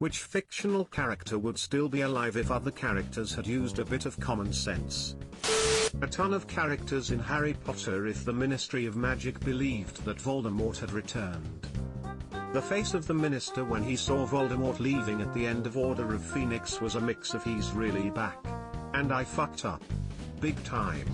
Which fictional character would still be alive if other characters had used a bit of common sense? A ton of characters in Harry Potter if the Ministry of Magic believed that Voldemort had returned. The face of the minister when he saw Voldemort leaving at the end of Order of Phoenix was a mix of he's really back. And I fucked up. Big time.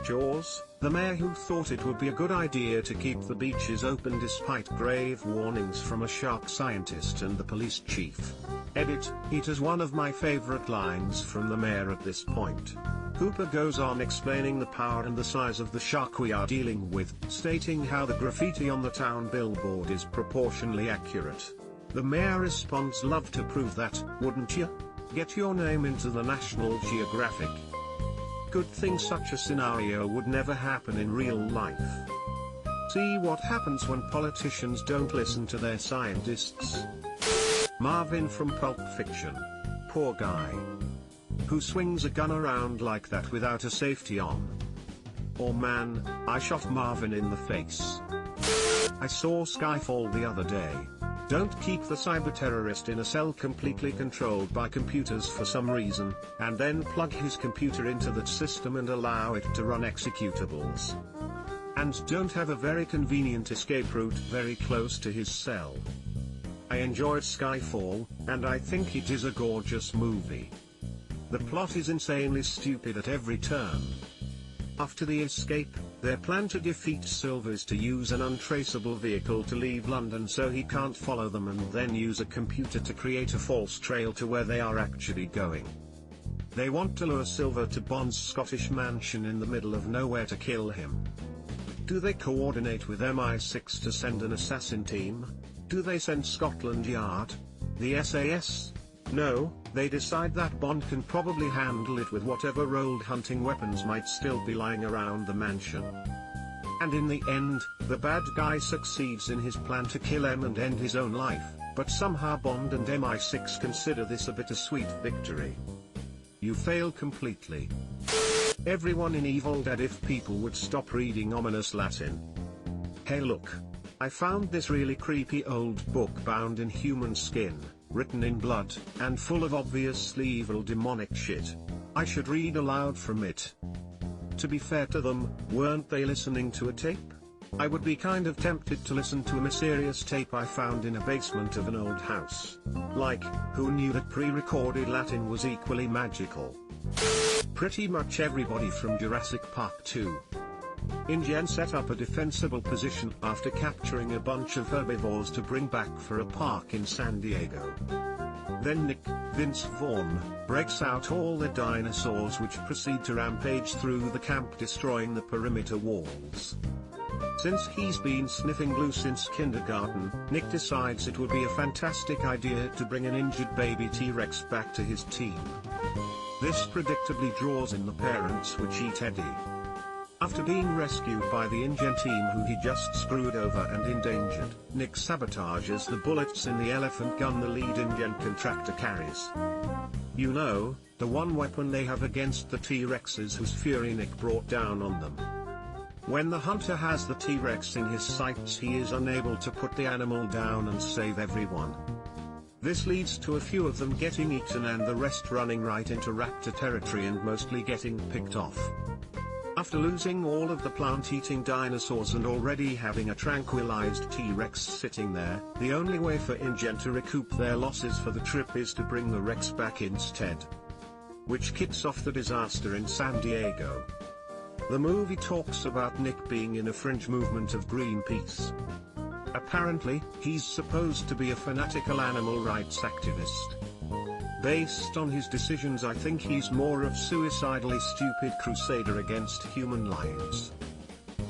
Jaws, the mayor who thought it would be a good idea to keep the beaches open despite grave warnings from a shark scientist and the police chief. Edit, it is one of my favorite lines from the mayor at this point. Hooper goes on explaining the power and the size of the shark we are dealing with, stating how the graffiti on the town billboard is proportionally accurate. The mayor responds, love to prove that, wouldn't you? Get your name into the National Geographic. Good thing such a scenario would never happen in real life. See what happens when politicians don't listen to their scientists. Marvin from Pulp Fiction. Poor guy. Who swings a gun around like that without a safety on? Oh man, I shot Marvin in the face. I saw Skyfall the other day. Don't keep the cyber terrorist in a cell completely controlled by computers for some reason, and then plug his computer into that system and allow it to run executables. And don't have a very convenient escape route very close to his cell. I enjoyed Skyfall, and I think it is a gorgeous movie. The plot is insanely stupid at every turn. After the escape, their plan to defeat Silver is to use an untraceable vehicle to leave London so he can't follow them, and then use a computer to create a false trail to where they are actually going. They want to lure Silver to Bond's Scottish mansion in the middle of nowhere to kill him. Do they coordinate with MI6 to send an assassin team? Do they send Scotland Yard? The SAS? No, they decide that Bond can probably handle it with whatever old hunting weapons might still be lying around the mansion. And in the end, the bad guy succeeds in his plan to kill M and end his own life, but somehow Bond and MI6 consider this a bittersweet victory. You fail completely. Everyone in Evil Dead if people would stop reading ominous Latin. Hey look. I found this really creepy old book bound in human skin, written in blood, and full of obviously evil demonic shit. I should read aloud from it. To be fair to them, weren't they listening to a tape? I would be kind of tempted to listen to a mysterious tape I found in a basement of an old house. Like, who knew that pre-recorded Latin was equally magical? Pretty much everybody from Jurassic Park 2. InGen set up a defensible position after capturing a bunch of herbivores to bring back for a park in San Diego. Then Nick, Vince Vaughn, breaks out all the dinosaurs which proceed to rampage through the camp destroying the perimeter walls. Since he's been sniffing glue since kindergarten, Nick decides it would be a fantastic idea to bring an injured baby T-Rex back to his team. This predictably draws in the parents which eat Eddie. After being rescued by the InGen team who he just screwed over and endangered, Nick sabotages the bullets in the elephant gun the lead InGen contractor carries. You know, the one weapon they have against the T-Rexes whose fury Nick brought down on them. When the hunter has the T-Rex in his sights, he is unable to put the animal down and save everyone. This leads to a few of them getting eaten and the rest running right into raptor territory and mostly getting picked off. After losing all of the plant-eating dinosaurs and already having a tranquilized T-Rex sitting there, the only way for InGen to recoup their losses for the trip is to bring the Rex back instead. Which kicks off the disaster in San Diego. The movie talks about Nick being in a fringe movement of Greenpeace. Apparently, he's supposed to be a fanatical animal rights activist. Based on his decisions, I think he's more of suicidally stupid crusader against human lives.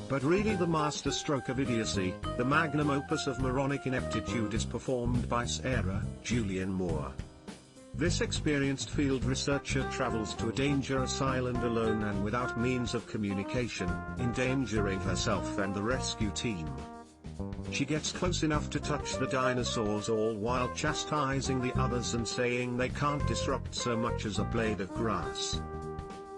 But really the masterstroke of idiocy, the magnum opus of moronic ineptitude is performed by Sarah Julian Moore. This experienced field researcher travels to a dangerous island alone and without means of communication, endangering herself and the rescue team. She gets close enough to touch the dinosaurs all while chastising the others and saying they can't disrupt so much as a blade of grass.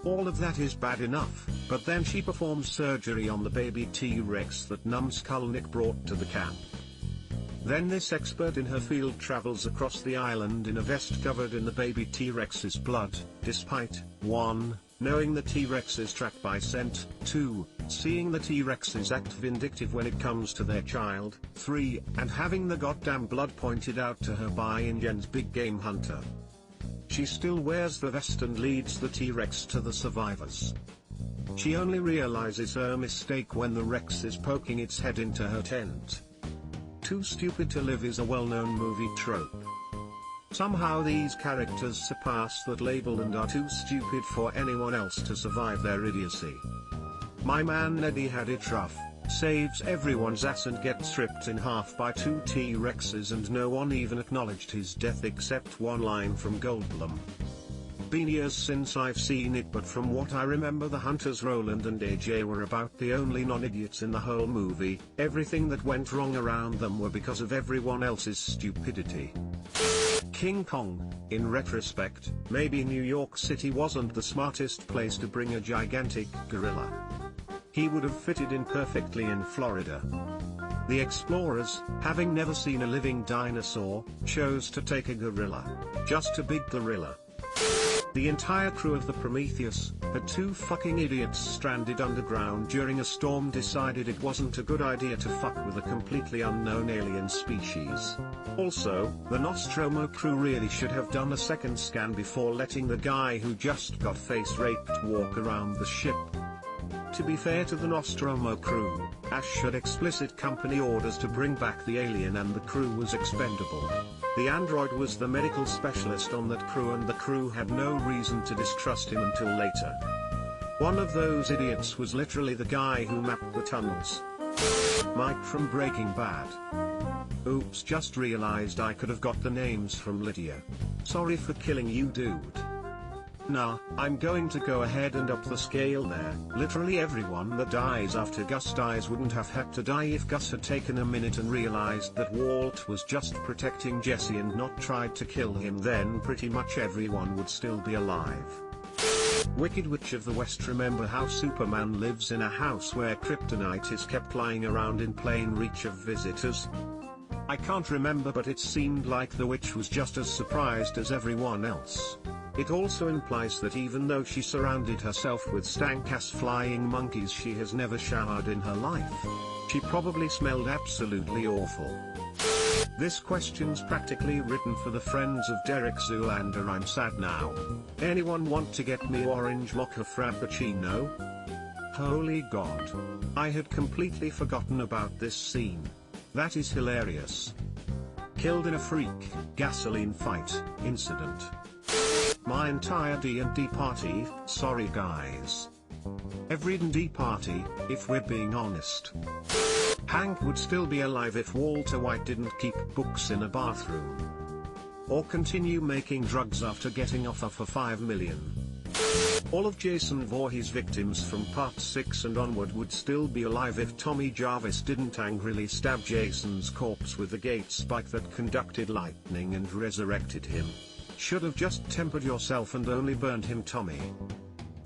All of that is bad enough, but then she performs surgery on the baby T-Rex that numbskull Nick brought to the camp. Then this expert in her field travels across the island in a vest covered in the baby T-Rex's blood, despite 1. Knowing the T-Rex is tracked by scent, 2. Seeing the T-Rexes act vindictive when it comes to their child, 3. And having the goddamn blood pointed out to her by InGen's big game hunter. She still wears the vest and leads the T-Rex to the survivors. She only realizes her mistake when the Rex is poking its head into her tent. Too Stupid to Live is a well-known movie trope. Somehow these characters surpass that label and are too stupid for anyone else to survive their idiocy. My man Neddy had it rough, saves everyone's ass and gets ripped in half by 2 T-Rexes and no one even acknowledged his death except one line from Goldblum. Been years since I've seen it, but from what I remember the hunters Roland and AJ were about the only non-idiots in the whole movie. Everything that went wrong around them were because of everyone else's stupidity. King Kong, in retrospect, maybe New York City wasn't the smartest place to bring a gigantic gorilla. He would have fitted in perfectly in Florida. The explorers, having never seen a living dinosaur, chose to take a gorilla. Just a big gorilla. The entire crew of the Prometheus, the 2 fucking idiots stranded underground during a storm, decided it wasn't a good idea to fuck with a completely unknown alien species. Also, the Nostromo crew really should have done a second scan before letting the guy who just got face raped walk around the ship. To be fair to the Nostromo crew, Ash had explicit company orders to bring back the alien and the crew was expendable. The android was the medical specialist on that crew and the crew had no reason to distrust him until later. One of those idiots was literally the guy who mapped the tunnels. Mike from Breaking Bad. Oops, just realized I could have got the names from Lydia. Sorry for killing you, dude. Nah, I'm going to go ahead and up the scale there. Literally everyone that dies after Gus dies wouldn't have had to die if Gus had taken a minute and realized that Walt was just protecting Jesse and not tried to kill him. Then pretty much everyone would still be alive. Wicked Witch of the West. Remember how Superman lives in a house where kryptonite is kept lying around in plain reach of visitors? I can't remember, but it seemed like the witch was just as surprised as everyone else. It also implies that even though she surrounded herself with stank-ass flying monkeys, she has never showered in her life. She probably smelled absolutely awful. This question's practically written for the friends of Derek Zoolander. I'm sad now. Anyone want to get me orange mocha frappuccino? Holy God. I had completely forgotten about this scene. That is hilarious. Killed in a freak gasoline fight incident. My entire D&D party, sorry guys. Every D&D party, if we're being honest. Hank would still be alive if Walter White didn't keep books in a bathroom. Or continue making drugs after getting off for $5 million. All of Jason Voorhees' victims from part 6 and onward would still be alive if Tommy Jarvis didn't angrily stab Jason's corpse with the gate spike that conducted lightning and resurrected him. Should have just tempered yourself and only burned him, Tommy.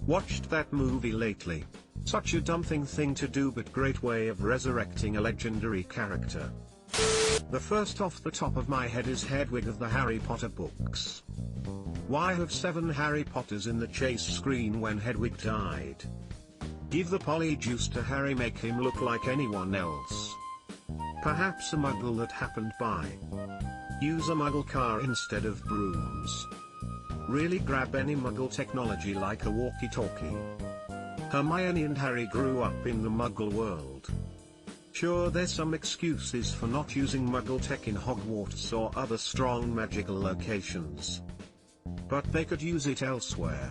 Watched that movie lately. Such a dumb thing to do, but great way of resurrecting a legendary character. The first off the top of my head is Hedwig of the Harry Potter books. Why have 7 Harry Potters in the chase screen when Hedwig died? Give the polyjuice to Harry, make him look like anyone else. Perhaps a muggle that happened by. Use a muggle car instead of brooms. Really grab any muggle technology like a walkie-talkie. Hermione and Harry grew up in the muggle world. Sure, there's some excuses for not using muggle tech in Hogwarts or other strong magical locations. But they could use it elsewhere.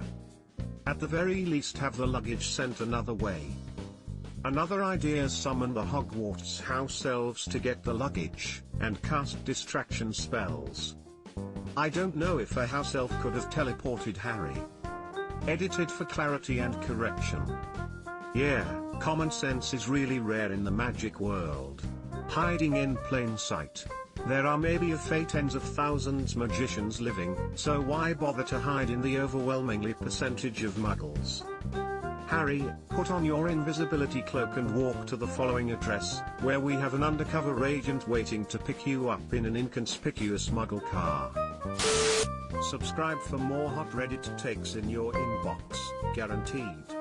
At the very least have the luggage sent another way. Another idea is summon the Hogwarts house elves to get the luggage, and cast distraction spells. I don't know if a house elf could have teleported Harry. Edited for clarity and correction. Yeah, common sense is really rare in the magic world. Hiding in plain sight. There are maybe a fate tens of thousands magicians living, so why bother to hide in the overwhelmingly percentage of muggles? Harry, put on your invisibility cloak and walk to the following address, where we have an undercover agent waiting to pick you up in an inconspicuous muggle car. Subscribe for more hot Reddit takes in your inbox, guaranteed.